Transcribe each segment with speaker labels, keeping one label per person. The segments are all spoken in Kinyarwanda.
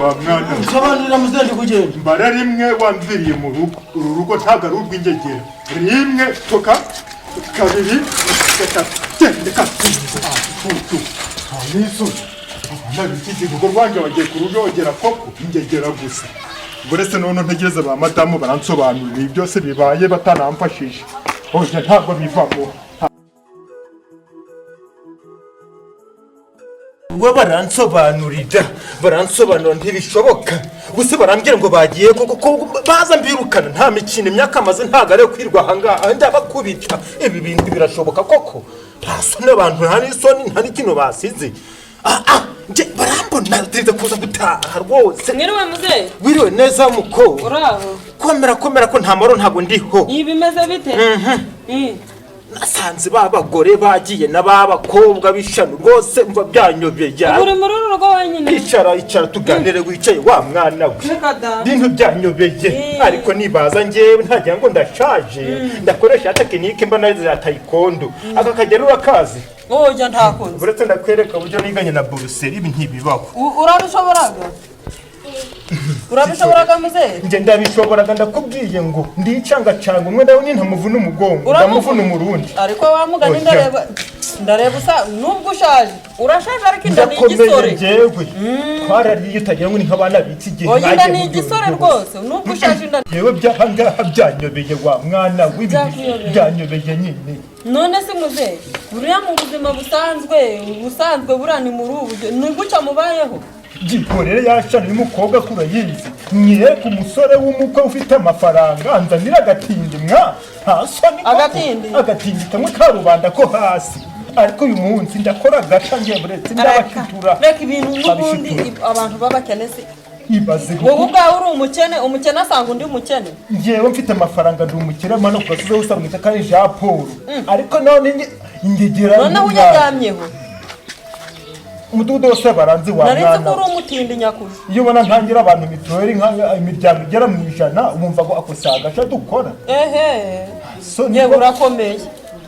Speaker 1: wa mwana
Speaker 2: nsobanurira muzende kugenda
Speaker 1: mbara rimwe wamviriye mu rugo uru rugo ntabwo ari urw'ingegera rimwe toka kabiri gatatu gendeka tutu nizo nabikije urugo rwanjye wagiye kurujogera koko ingegera gusa buretse none ntegereza ba madamu baransobanurira ibi byose bibaye batanamfashije oya ntabwo bivamo
Speaker 3: we baransobanurira ntibishoboka gusa barambwira ngo bagiye kuko baza mbirukana nta mikino imyaka amaze ntago ari kwirwa ahangaha ndabakubita ibi bintu birashoboka koko nta soni abantu nta n'isoni nta n'ikintu basize nje barambona ndize kuza gutaha rwose
Speaker 4: mwiriwe muzehe
Speaker 3: wiriwe neza muko
Speaker 4: uraho
Speaker 3: komera ko nta maro ntago ndiho
Speaker 4: bimeze bite
Speaker 3: nasanze babagore bagiye n'ababakobwa bishano rwose mva byanyobeye
Speaker 4: uri muri uru rugo wenyine
Speaker 3: icara tuganire wicaye wa mwana we bintu byanyobeye ariko nibaza ngewe ntagira ngo ndashaje ndakoresha tekinike mba nazo ya taekwondo aka kagera urakazi
Speaker 4: oya ntakunze
Speaker 3: buretse ndakwereka uburyo niganye na Buruseli ibi ntibibaho
Speaker 4: urabishoboraga muzehe
Speaker 3: nje ndabishoboraga ndakubwiye ngo ndicangacanga umwe nawe ni ntamuvuna umugongo ndamuvuna umurundi
Speaker 4: ariko wamugani ndareba usa nubwo ushaje urashaje ariko inda ni igisore
Speaker 3: ndakomeye jewe twarariye utagira ngo ni nk'abana bitse igihe
Speaker 4: oya inda ni igisore rwose nubwo ushaje inda
Speaker 3: yewe byahangaha byanyobeye wa mwana w'ibi byanyobeye nyine
Speaker 4: none se muzehe buriya mu buzima busanzwe burani muri ubu ni guca mubayeho
Speaker 3: gikorere yashana y'umukobwa kura yize nyire ku musore w'umukwe ufite amafaranga anzanira agatindi mwa hasoni agatindi kamwe karubanda ko hasi ariko uyu munsi ndakora gaca ngiye buretse ndabashitura
Speaker 4: reka ibintu n'ubundi abantu babakenese
Speaker 3: ibaze
Speaker 4: wowe ubwawe uri umukene asanga undi umukene
Speaker 3: ngewe mfite amafaranga ndi umukene mano kubasoze usabwita kandi Jean Paul ariko none ingegera
Speaker 4: noneho uyaryamyeho
Speaker 3: umudugudu wose baranzi wa mwana
Speaker 4: narinzi ko uri umutindi nyakuri
Speaker 3: iyo ubona ntangira abantu mituweli imiryango igera mu ijana umumva ko akosaga aca dukora
Speaker 4: yewe urakomeye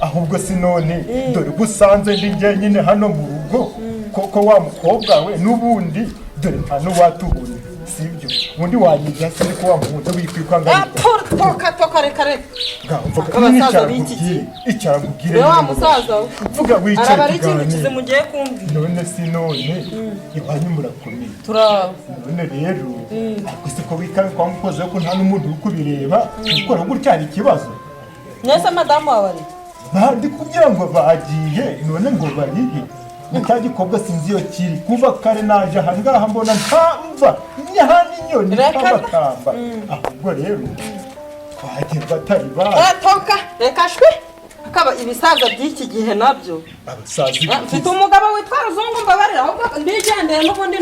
Speaker 3: ahubwo si none dore gusanze ndi njyenyine hano mu rugo koko wa mukobwa we n'ubundi dore nta n'uwatubona sibyo ubundi wanyigira se ko wa muhunze wikwikanga
Speaker 4: toka reka
Speaker 3: abasaza b'iki
Speaker 4: icara mubwire wa musaza
Speaker 3: vuga wicaye
Speaker 4: araba ari ikintu kize mugiye kumva
Speaker 3: none si none iwanyu murakomeye none rero ariko se ko wikanga kwa mukozi ko nta n'umuntu uri kubireba ukora gutya ari ikibazo
Speaker 4: nese madamu wawe ari
Speaker 3: bandi kugira ngo bagiye none ngo barihe cya gikobwa sinzi iyo kiri kuva kare naje ahangaha mbona ntamva nyahandi nyoni kambakamba ahubwo rero twagiye batari
Speaker 4: toka reka shwe akaba ibisaza by'iki gihe nabyo mfite umugabo witwa Ruzungu mbabarira ahubwo ndigendeye n'ubundi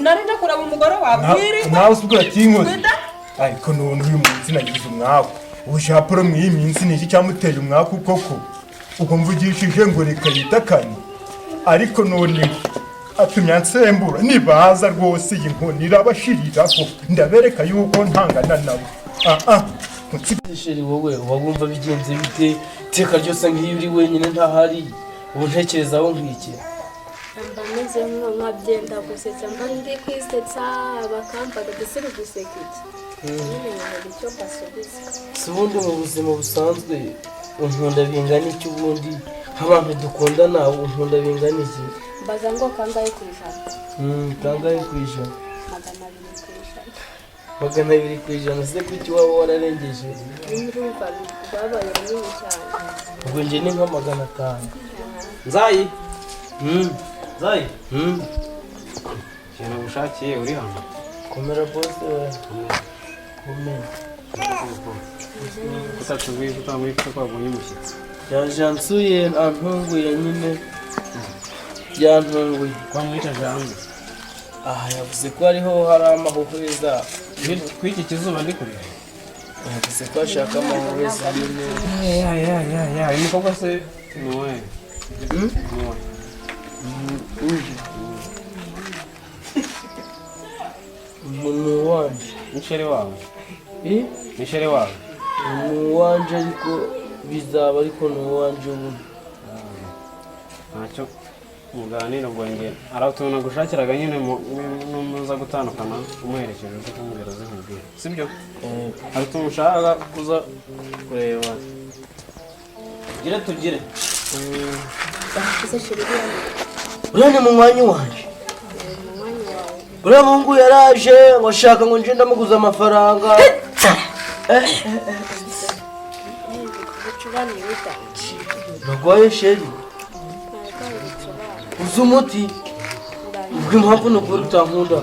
Speaker 4: nari nje kureba umugore wabwiri
Speaker 3: nawe usubwira kinkoze ariko none uyu munsi nagize umwaku ubushapuro mw'iyi minsi niki cyamuteye umwaku koko ubwo mvugishije ngo reka yitakane ariko none atumya nsembura nibaza rwose iyi nkoni irabashiriraho ndabereka yuko ntangana nabo
Speaker 2: Sheri wowe wagumva bigenze bite teka ryose nk'iyo uri wenyine ntahari ubu ntekerezaho nk'iki
Speaker 5: mba meze nk'abyenda gusetsa mba ndi kwisetsa bakambaga ndetse guseka iki
Speaker 2: si ubundi mu buzima busanzwe unkunda bingana iki ubundi nk'abantu dukundana unkunda bingana iki
Speaker 5: mbaza ngo kangahe ku ijana
Speaker 2: kangahe ku ijana
Speaker 5: magana abiri ku ijana
Speaker 2: se kuki waba wararengeje
Speaker 5: urumva rwabaye runini cyane
Speaker 2: ubwo njye ni nka 500 Nzayi Nzayi
Speaker 6: Kintu ushakiye uri hano
Speaker 2: komera bose we komera
Speaker 6: kutatubwiye ko twabonye umushyitsi
Speaker 2: yajansuye antunguye nyine yantunguye
Speaker 6: kwamwica jangu
Speaker 2: yavuze ko hariho hari amahuhweza
Speaker 6: kw'iki kizuba ndi kureba
Speaker 2: yavuze ko ashaka amahuhweza nyine
Speaker 6: uyu mukobwa se ni wowe
Speaker 2: uyu ni uwanje
Speaker 6: n'ishere wawe n'ishere wawe
Speaker 2: ni uwanje ariko bizaba ariko ni uwanje ubu
Speaker 6: muganira ngo nge aratuntu gushakiraga nyine muza gutandukana umuherekeje uzi kumubwira zimubwira sibyo hari utuntu ushaka kuza kureba tugire
Speaker 5: ese shirira
Speaker 2: uriya ni mu mwanya wanje
Speaker 5: mu mwanya wawe
Speaker 2: uriya muhungu yaraje ngo ashaka ngo nje ndamuguza amafaranga
Speaker 5: gucurana ibitanje
Speaker 2: nagwaye sheri uzi umuti ubwo impamvu ni ukuri utankunda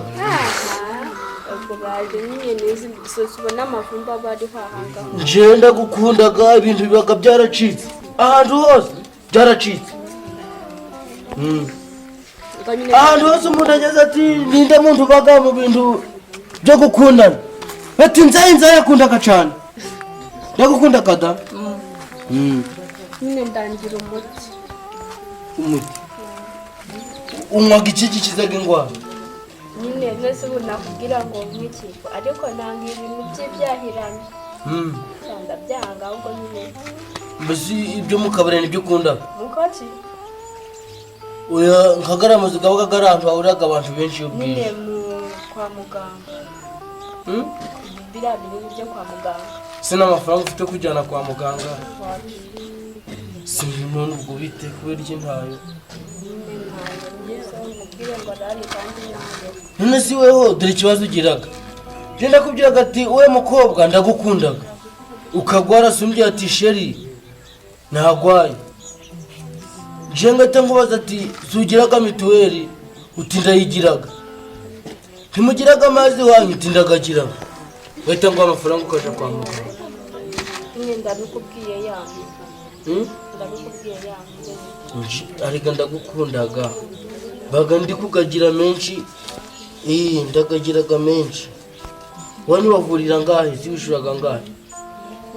Speaker 5: ubwo baje nyine n'izi bisosi ubona amavumba bari hahanga
Speaker 2: nje ndagukundaga ibintu bibaga byaracitse ahantu hose byaracitse ahantu hose umuntu ageze ati ninde muntu ubaga mu bintu byo gukundana ati Nzayi yakundaga cyane ndagukundaga da
Speaker 5: nyine ndangira umuti
Speaker 2: unywaga iki gikizaga indwara
Speaker 5: nyine nese ubu nakubwira ngo nk'ikigo ariko nanga ibintu by'ibyahiranye cyangwa byanga ahubwo nyine
Speaker 2: mbese ibyo mu kabari nibyo ukunda
Speaker 5: mukoki
Speaker 2: oya nkagaramazi gabaga gari ahantu hahuriraga abantu benshi iyo
Speaker 5: nyine
Speaker 2: bwije
Speaker 5: kwa muganga biriya bintu byo kwa muganga
Speaker 2: sina amafaranga ufite kujyana kwa muganga sinzi none ubwo bite kubera iki ntayo none si weho dore ikibazo ugiraga je ndakubwiraga ati we mukobwa ndagukundaga ukagwara sumbye ati sheri ntagwaye je ngahita nkubaza ati zugiraga mituweli uti ndayigiraga ntimugiraga amazi wanyu uti ndagagiraga ngahita nguha amafaranga ukaja kwa muganga
Speaker 5: nyine ndabikubwiye yanyu ndabikubwiye yanyu
Speaker 2: ariko ndagukundaga baga ndi kugagira menshi ndagagiraga menshi wanyu wavurira ngahe ziwishuraga ngahe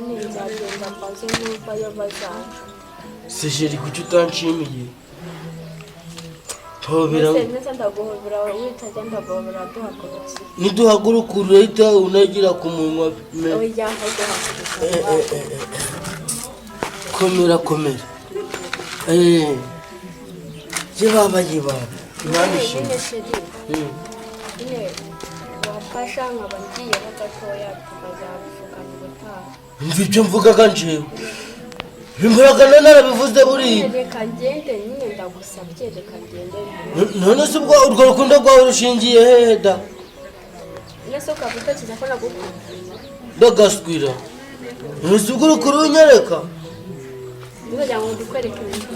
Speaker 5: nyine nzagenda mbaze n'uko ayo bazaje
Speaker 2: sejeri kuki utanshimiye tobera
Speaker 5: nese ndaguhobera witajya ndaguhobera duhagurutse
Speaker 2: niduhaguruka urahita unagira ku munwa
Speaker 5: oya duhagurutse
Speaker 2: komera je baba imamishe
Speaker 5: nyine sheri nyine wafasha nkaba ngiye gatoya tukazabivugana ubutaha
Speaker 2: mva ibyo mvugaga njewe bimburaga narabivuze buriya
Speaker 5: reka ngende nyine ndagusabye reka ngende
Speaker 2: none se ubwo urwo rukundo rwawe rushingiye hehe da
Speaker 5: nese ukaba utakiza ko nagukunda
Speaker 2: ndagaswira none se ubwo urukuru unyereka
Speaker 5: kugira ngo ndikwereke ibintu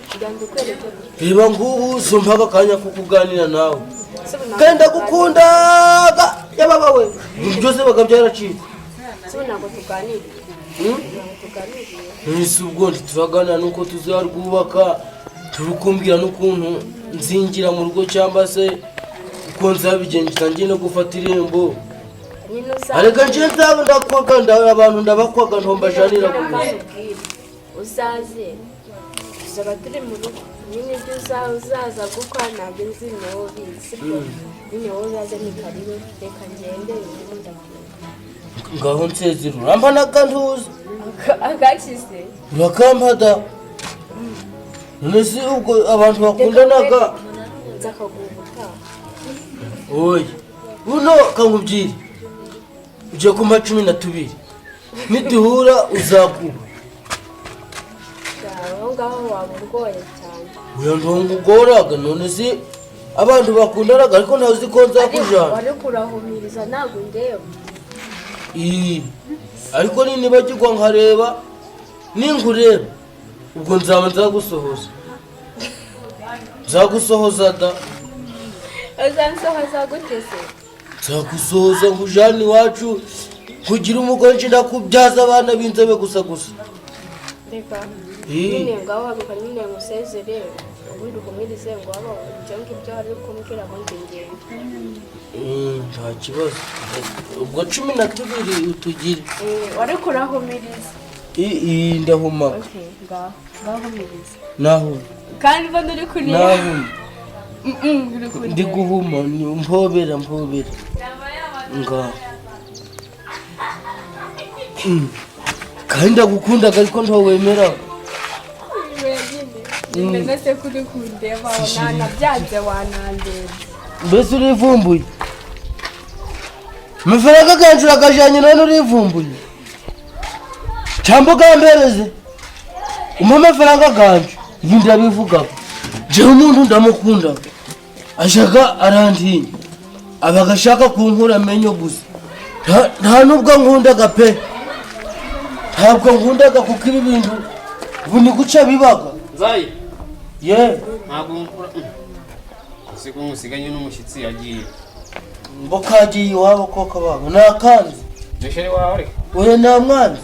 Speaker 5: kugira ngo ndikwereke
Speaker 2: reba ngubu sumpaga akanya ko kuganira nawe kandi ndagukundaga yababa we byose baga byaracitse
Speaker 5: sibo ntabwo tuganiriye ntabwo tuganiriye
Speaker 2: nese ubwo ntituraganira nuko tuzarwubaka turukumbwira n'ukuntu nzingira mu rugo cyangwa se uko nzabigenza ngiye no gufata irembo
Speaker 5: nyine
Speaker 2: ariko nje nzaba ndakwaga abantu ndabakwaga ntombajanira gusa
Speaker 5: uzaze tuzaba turi mu rugo nyine ibyo uzaza gukora ntabwo nzi ni wowe ubizi nyine wowe uzaze ni karibu reka ngende ubu ndakunda
Speaker 2: ngaho nsezero uramba n'akantuza
Speaker 5: agakize
Speaker 2: urakampada none se ubwo abantu bakundanaga
Speaker 5: nzakaguha ubutaha
Speaker 2: oya buno kankubwire ugiye kumpa 12 niduhura uzakuba
Speaker 5: aho ngaho waba urwoye cyane
Speaker 2: uyu ntungugoraga none se abantu bakundanaga ariko ntawe uzi ko nzakujana
Speaker 5: wari kurahumiriza ntabwo ndeba
Speaker 2: ariko nibagirwa nkareba ninkureba ubwo nzaba nzagusohoza da
Speaker 5: uzansohoza guteze
Speaker 2: nzagusohoza nkujane iwacu kugira umugore nje ndakubyaza abana b'inzobe gusa
Speaker 5: reka nyine ngaho wabika nyine ngusezere ubundi ukumirize ngo waba ibyo ngibyo wari kumbwira ngo ngende
Speaker 2: nta kibazo ubwo 12 utugire
Speaker 5: wari kurahumiriza
Speaker 2: ndahuma
Speaker 5: ngahumiriza
Speaker 2: naho
Speaker 5: kandi mbona uri kunira
Speaker 2: naho ndi guhuma mpobera ngaho kandi ndagukundaga ariko ntawemera
Speaker 5: bimeze se kuri kundeba wananabyanze wanandeba
Speaker 2: mbese urivumbuye amafaranga ganje uragajanye none urivumbuye cyangwa ugambereze umpa amafaranga ganje ibi ndabivugaho jewe umuntu ndamukundaga ashaka arantinya aba agashaka kunkura amenyo gusa nta nubwo nkundaga pe ntabwo nkundaga kuko ibi bintu ubu ni guca bibaga
Speaker 6: Nzayi
Speaker 2: ye
Speaker 6: ntabwo usiga umusiganye n'umushyitsi yagiye
Speaker 2: ngo kagiye iwabo koko babo nakanze
Speaker 6: Nisheri wawe ariko
Speaker 2: oya namwanze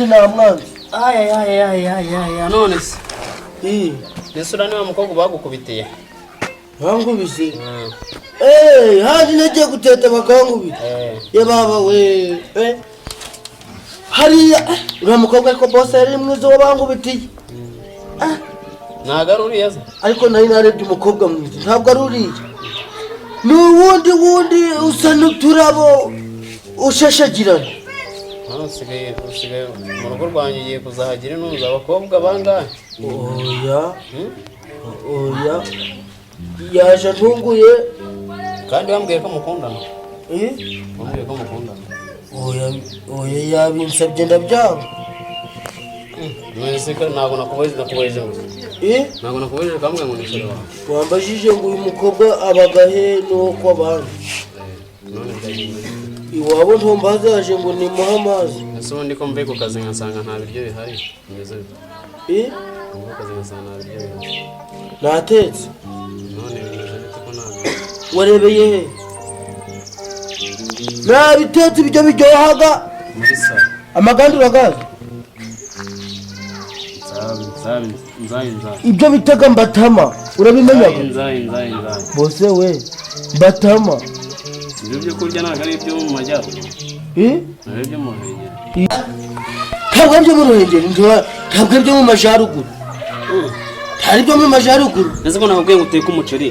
Speaker 2: namwanze
Speaker 6: aya none se
Speaker 2: mbese
Speaker 6: uriya niba mukobwa bagukubitiye
Speaker 2: bankubise handi nagiye guteta bakankubita ye baba we hariya uriya mukobwa ariko bose yari mwiza uwo bankubitiye
Speaker 6: ntabwo ari uriya se
Speaker 2: ariko nari narebye umukobwa mwiza ntabwo ari uriya ni wundi usa n'uturabo ushashagirana
Speaker 6: usigaye mu rugo rwanjye ugiye kuzahagira intuza abakobwa bangahe
Speaker 2: oya yaje ntunguye
Speaker 6: kandi wambwiye ko mukundana wambwiye ko mukundana
Speaker 2: oya yabinsabye ndabyanga
Speaker 6: mwese ntabwo nakubajije ngo ntabwo nakubajije kambwe ngo nishore wawe
Speaker 2: wambajije ngo uyu mukobwa abagahe nuwo kw'abandi
Speaker 6: none byagenze
Speaker 2: iwabo ntumbazaje ngo nimuhe amazi
Speaker 6: ese ubundi ko mvuye ku kazi nkasanga nta biryo bihari bimeze bite mvuye ku kazi nkasanga nta biryo bihari
Speaker 2: natetse
Speaker 6: none bimeze bite ko ntabwo
Speaker 2: warebeye he nabitetse ibiryo biryohaga
Speaker 6: muri salo
Speaker 2: amaganda uragazi
Speaker 6: Nzayi
Speaker 2: ibyo bitega mbatama urabimenyaga
Speaker 6: Nzayi
Speaker 2: bose we mbatama
Speaker 6: ibyo byo kurya ntabwo ari ibyo mu majyaruguru ntabwo ari ibyo mu ruhengeri
Speaker 2: ntabwo ari ibyo mu ruhengeri ntabwo ari ibyo mu majyaruguru hari ibyo mu majyaruguru
Speaker 6: ese ko nakubwiye ngo uteke umuceri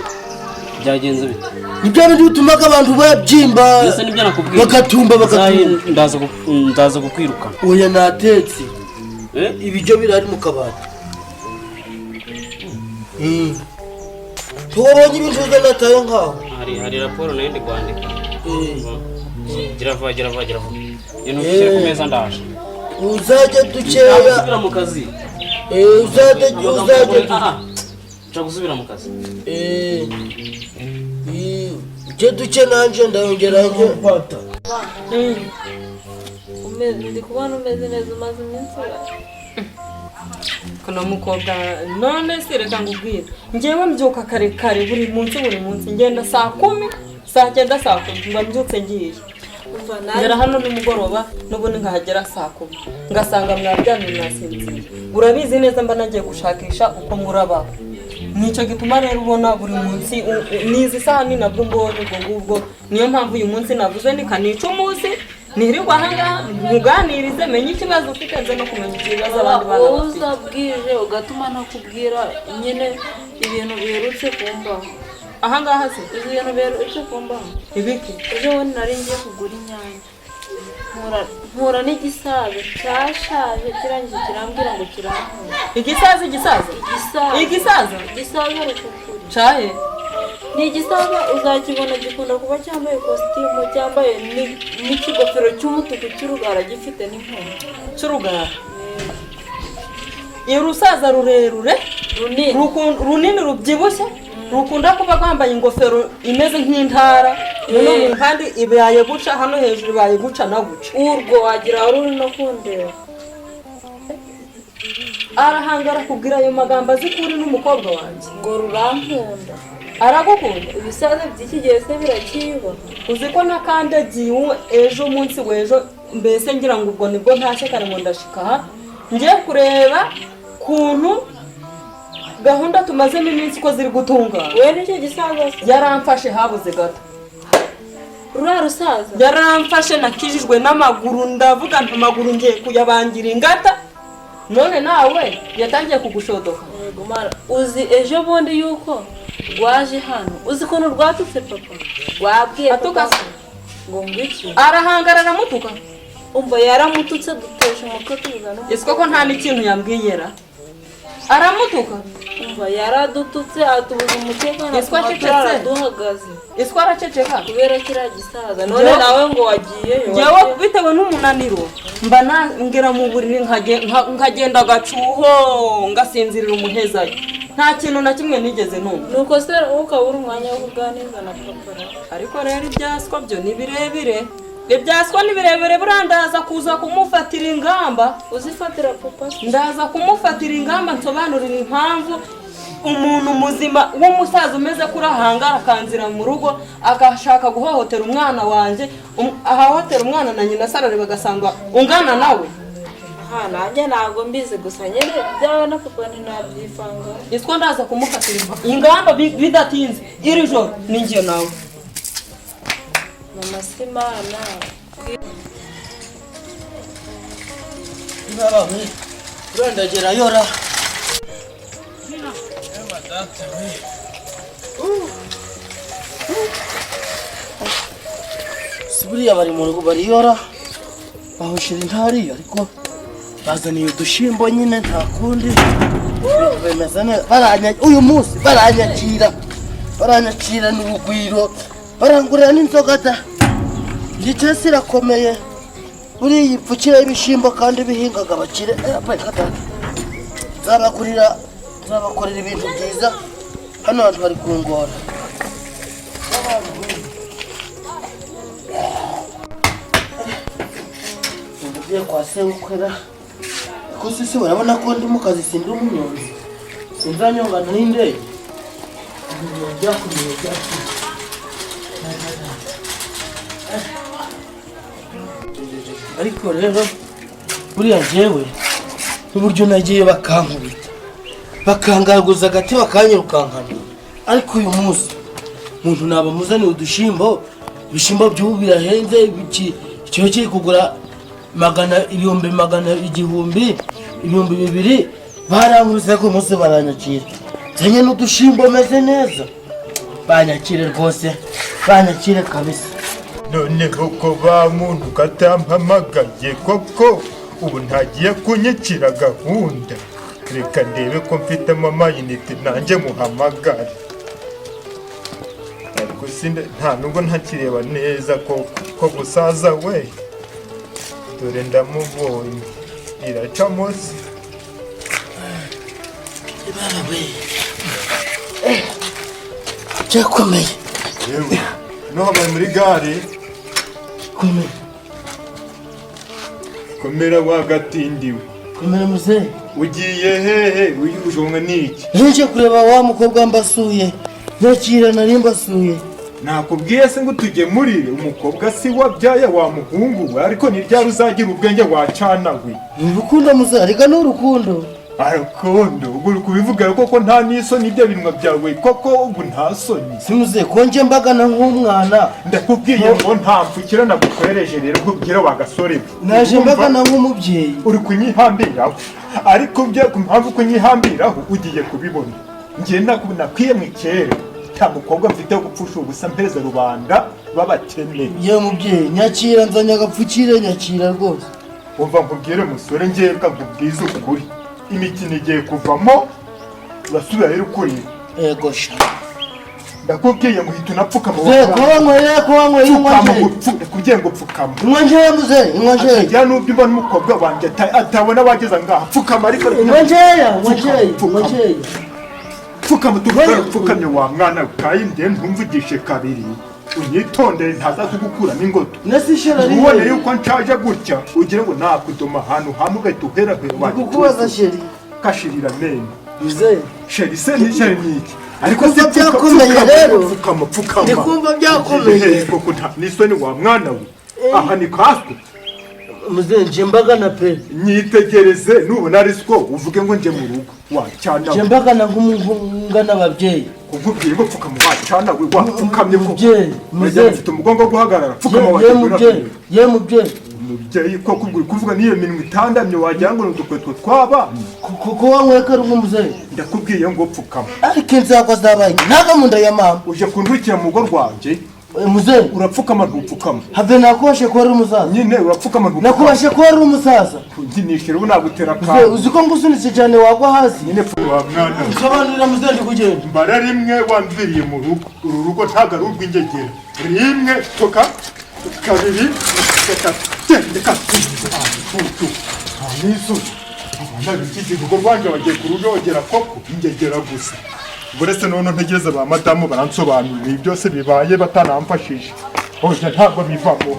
Speaker 6: byagenze bite
Speaker 2: nibyo bindi bitumaga abantu babyimba
Speaker 6: ese nibyo nakubwiye
Speaker 2: bagatumba
Speaker 6: ndaza kukwirukana
Speaker 2: oya natetse ibiryo birari mu kabati tubonye ibintu uza nataye nkaho
Speaker 6: hari raporo nayo ndi kwandika girava ibintu bishyire ku meza ndaje
Speaker 2: uzajya dukeya
Speaker 6: gusubira mu kazi
Speaker 2: uzajya
Speaker 6: nshaka gusubira mu kazi
Speaker 2: ujye duke nanjye ndayongera njye mfata
Speaker 4: ndi kubona umeze neza umaze iminsi kuno mukobwa none se reka ngubwire njyewe mbyuka kare buri munsi ngenda saa 10 saa 9 saa 10 mba mbyutse ngiye ngera hano nimugoroba n'ubundi nkahagera saa 10 ngasanga mwaryamye mwasinziriye urabizi neza mba nagiye gushakisha uko murabaho nicyo gituma rero ubona buri munsi nizi saha ni nabwo mbonye ubwo ngubwo niyo mpamvu uyu munsi navuze nikanica umunsi nirirwa ahangaha nkuganirize menye ikibazo ufite nze no kumenya ikibazo abandi bana bafite
Speaker 7: uza bwije ugatuma nakubwira nyine ibintu biherutse kumbaho
Speaker 4: ahangaha se
Speaker 7: ibintu biherutse kumbaho
Speaker 4: ibiki
Speaker 7: ejo bundi nari ngiye kugura inyanya mpura n'igisaza cyashaje kirangije kirambwira ngo kirankura
Speaker 4: igisaza
Speaker 7: rukukuri
Speaker 4: cyahe
Speaker 7: ni igisaza uzakibona gikunda kuba cyambaye kositimu cyambaye n'ikigofero cy'umutuku cy'urugara gifite n'inkoni
Speaker 4: cy'urugara iyo rusaza rurerure runini rubyibushye rukunda kuba rwambaye ingofero imeze nk'intara noneho kandi ibaye guca hano hejuru ibaye guca na guca
Speaker 7: urwo wagira wari uri no kundeba
Speaker 4: arahangara kubwira ayo magambo azi ko uri n'umukobwa wanjye
Speaker 7: ngo rurankunda
Speaker 4: aragukunda
Speaker 7: ibisaza by'iki gihe se birakiba
Speaker 4: uzi ko nakandagiye ejo umunsi w'ejo mbese ngira ngo ubwo nibwo ntashye kare ngo ndashika aha ngiye kureba kuntu gahunda tumazemo iminsi ko ziri gutungana
Speaker 7: we nicyo gisaza
Speaker 4: yaramfashe habuze gato
Speaker 7: ruriya rusaza
Speaker 4: yaramfashe nakijijwe n'amaguru ndavuga nta maguru ngiye kuyabangira ingata none nawe yatangiye kugushodoka
Speaker 7: uzi ejo bundi yuko rwaje hano uzi ukuntu rwatutse papa wabwiye
Speaker 4: atuka
Speaker 7: ngo ngwiki
Speaker 4: arahangara aramutuka
Speaker 7: umva yaramututse dutesha umutwe tuzana
Speaker 4: ese koko nta n'ikintu yambwiyera aramutuka
Speaker 7: umva yaradututse atubuza umutekano
Speaker 4: Ese ko acecetse?
Speaker 7: araduhagaze
Speaker 4: ese ko araceceka
Speaker 7: kubera kiriya gisaza none nawe ngo wagiyeyo
Speaker 4: njyewe bitewe n'umunaniro mba nangera mu buriri nkagenda agacuho ngasinzirira umuhezayo nta kintu na kimwe nigeze numva
Speaker 7: nuko se ukabura umwanya wo kuganiriza na papa
Speaker 4: ariko rero ibyaswa byo ni birebire ibyaswa ni birebire burandaza kuza kumufatira ingamba
Speaker 7: uzifatira papa
Speaker 4: ndaza kumufatira ingamba nsobanurira impamvu umuntu muzima w'umusaza umeze kuri ahangara akanzira mu rugo agashaka guhohotera umwana wanjye ahahohotera umwana na nyina sarare bagasanga ungana nawe
Speaker 7: nanjye ntabwo mbizi gusa nyine byawe na papa ntinabyivanga
Speaker 4: isiko ndaza kumufatira ingamba bidatinze iri joro ni njye nawe
Speaker 7: mama simana
Speaker 2: Babawe urandagera yora Siburiya bari mu rugo bariyora bahushira intari ariko bazaniye udushimbo nyine nta kundi bemeza neza uyu munsi baranyakira n'urugwiro barangurira n'inzoga da igice sirakomeye buriya ipfukire y'ibishimbo kandi bihingaga abakire nzabakorera ibintu byiza hano hantu bari kungora ugiye kwa sebukwera ko sisi barabona ko ndi mu kazi sindi umunyonzi sinzanyongana n'indege byakomeye ariko rero buriya njyewe n'uburyo nagiye bakankubita bakangaguza agati bakanyirukankana ariko uyu munsi umuntu nabamuzaniye ibishimbo by'ubu birahenze icyo kiri kugura ibihumbi magana igihumbi ibihumbi bibiri baranguze ko umunsi baranyakira nzanye n'udushimbo meze neza banyakire rwose banyakire kabisa
Speaker 3: noneho ko ba muntu katampamagaye koko ubu ntagiye kunyikira gahunda reka ndebe ko mfitemo amayinite nanjye muhamagare ariko nta nubwo ntakireba neza ko gusaza we dore ndamubonye iracamo se
Speaker 2: cyakomeye
Speaker 3: yewe noho bari muri gare komera wagatindiwe
Speaker 2: komera muzehe
Speaker 3: ugiye hehe ujonga niki
Speaker 2: nje kureba wa mukobwa mbasuye nyakira nari mbasuye
Speaker 3: nakubwiye se ngo tugemurire umukobwa si wabyaye wa muhungu we ariko ni ryari uzagira ubwenge wacana we
Speaker 2: urukundo muzehe ariko ni urukundo
Speaker 3: arakondo ubwo kubivuga koko nta n'isoni ibyo binwa byawe koko ubu nta soni
Speaker 2: simuze konje mbagana nk'umwana
Speaker 3: ndakubwiye ngo nta mfukira nagukwereje rero kubwira wagasore
Speaker 2: naje mbagana nk'umubyeyi
Speaker 3: uri kunyihambiraho ariko byo kumpamvu kunyihambiraho ugiye kubibona ngiye nakwiye mu kera nta mukobwa mfite wo gupfusha ubusa mpeza rubanda babateme
Speaker 2: ye mubyeyi nyakira nzanya agapfukire nyakira rwose
Speaker 3: umva nkubwire musore ngiye nkubwize ukuri imikino igiye kuvamo urasubira rero ukuri
Speaker 2: yego sha
Speaker 3: ndakubwiye muhita unapfukama
Speaker 2: kubanyweye
Speaker 3: kugira ngo pfukama
Speaker 2: inkonjeye muzehe inkonjeye
Speaker 3: ya n'ubwo mbona umukobwa wanjye atabona wageza ngaha pfukama ariko
Speaker 2: inkonjeye
Speaker 3: pfukama tugupfukamye wa mwana kayi nde ntumvugishe kabiri unyitondere ntaza kugukuramo ingoto ubone yuko nshaje gutya ugira ngo nakudoma ahantu hamwe ugahita uherahera
Speaker 2: kukubaza sheri
Speaker 3: kashirira mene
Speaker 2: muzehe
Speaker 3: sheri se ni sheri niki ariko
Speaker 2: se byakomeye rero
Speaker 3: pfukama
Speaker 2: ndikumva byakomeye
Speaker 3: koko nta n'isoni wa mwana we aha ni kaswe
Speaker 2: muzehe nje mbagana pe
Speaker 3: nyitegereze nubona ari siko uvuge ngo nje mu rugo wacana
Speaker 2: nje mbagana nk'umungana ababyeyi
Speaker 3: ukubwiye ngo pfukama wacana we wapfukamye ko
Speaker 2: muzehe
Speaker 3: mfite umugongo wo guhagarara pfukama
Speaker 2: ye mubyeyi
Speaker 3: umubyeyi koko uri kuvuga n'iyo minwa itandamye wagira ngo ni udukweto tw'abana
Speaker 2: kuko wanyweka ari nk'umuzehe
Speaker 3: ndakubwiye ngo pfukama
Speaker 2: ariko inzego zabaye ntago mu nda ya mama
Speaker 3: uje kundurikira mu rugo rwanjye
Speaker 2: muzehe
Speaker 1: urapfukama ntupfukama
Speaker 2: habe nakubashe kuba ari umusaza
Speaker 1: nyine urapfukama ntupfukama
Speaker 2: nakubashe kuba ari umusaza
Speaker 1: unginishe ubu nagutera
Speaker 2: muzehe
Speaker 1: akantu
Speaker 2: uzi ko ngusunitse cyane wagwa hasi
Speaker 1: nyine wa mwana we.
Speaker 2: usobanurira muzehe ndi kugenda
Speaker 1: mbara rimwe wamviriye mu rugo uru rugo ntabwo ari urw'ingegera rimwe toka kabiri gatatu genda n'izuba abana b'iki urugo rwanjye bagiye kurujogera koko ingegera gusa uretse none ntegereza ba madamu baransobanurira ibi byose bibaye batanamfashije oya ntabwo bivamo